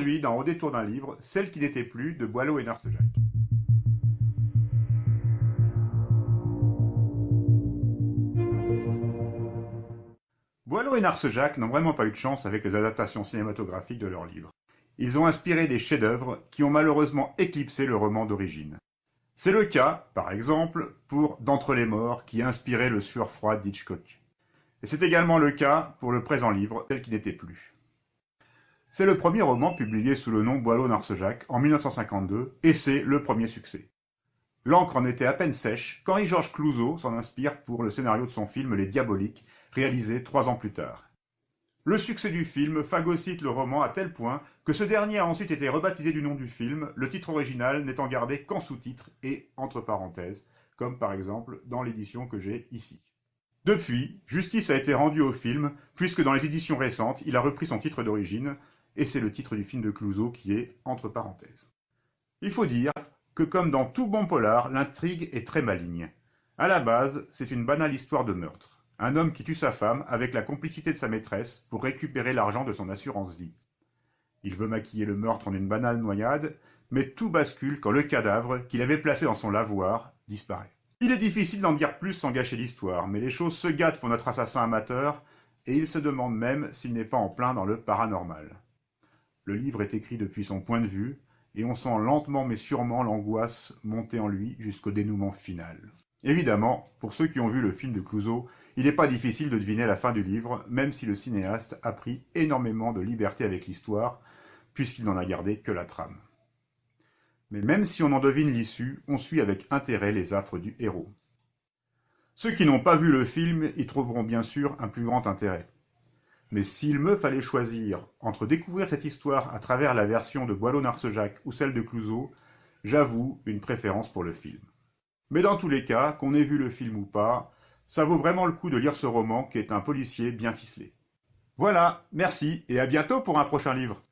Aujourd'hui, dans Au détour d'un livre, Celle qui n'était plus de Boileau et Narcejac. Boileau et Narcejac n'ont vraiment pas eu de chance avec les adaptations cinématographiques de leurs livres. Ils ont inspiré des chefs-d'œuvre qui ont malheureusement éclipsé le roman d'origine. C'est le cas, par exemple, pour D'entre les morts, qui a inspiré Le sueur froide d'Hitchcock. Et c'est également le cas pour le présent livre, Celle qui n'était plus. C'est le premier roman publié sous le nom Boileau-Narcejac en 1952, et c'est le premier succès. L'encre en était à peine sèche qu'Henri-Georges Clouzot s'en inspire pour le scénario de son film Les Diaboliques, réalisé 3 ans plus tard. Le succès du film phagocyte le roman à tel point que ce dernier a ensuite été rebaptisé du nom du film, le titre original n'étant gardé qu'en sous-titres et entre parenthèses, comme par exemple dans l'édition que j'ai ici. Depuis, justice a été rendue au film, puisque dans les éditions récentes, il a repris son titre d'origine, et c'est le titre du film de Clouzot qui est entre parenthèses. Il faut dire que comme dans tout bon polar, l'intrigue est très maligne. À la base, c'est une banale histoire de meurtre. Un homme qui tue sa femme avec la complicité de sa maîtresse pour récupérer l'argent de son assurance vie. Il veut maquiller le meurtre en une banale noyade, mais tout bascule quand le cadavre, qu'il avait placé dans son lavoir, disparaît. Il est difficile d'en dire plus sans gâcher l'histoire, mais les choses se gâtent pour notre assassin amateur, et il se demande même s'il n'est pas en plein dans le paranormal. Le livre est écrit depuis son point de vue, et on sent lentement mais sûrement l'angoisse monter en lui jusqu'au dénouement final. Évidemment, pour ceux qui ont vu le film de Clouzot, il n'est pas difficile de deviner la fin du livre, même si le cinéaste a pris énormément de liberté avec l'histoire, puisqu'il n'en a gardé que la trame. Mais même si on en devine l'issue, on suit avec intérêt les affres du héros. Ceux qui n'ont pas vu le film y trouveront bien sûr un plus grand intérêt. Mais s'il me fallait choisir entre découvrir cette histoire à travers la version de Boileau-Narcejac ou celle de Clouzot, j'avoue une préférence pour le film. Mais dans tous les cas, qu'on ait vu le film ou pas, ça vaut vraiment le coup de lire ce roman qui est un policier bien ficelé. Voilà, merci et à bientôt pour un prochain livre.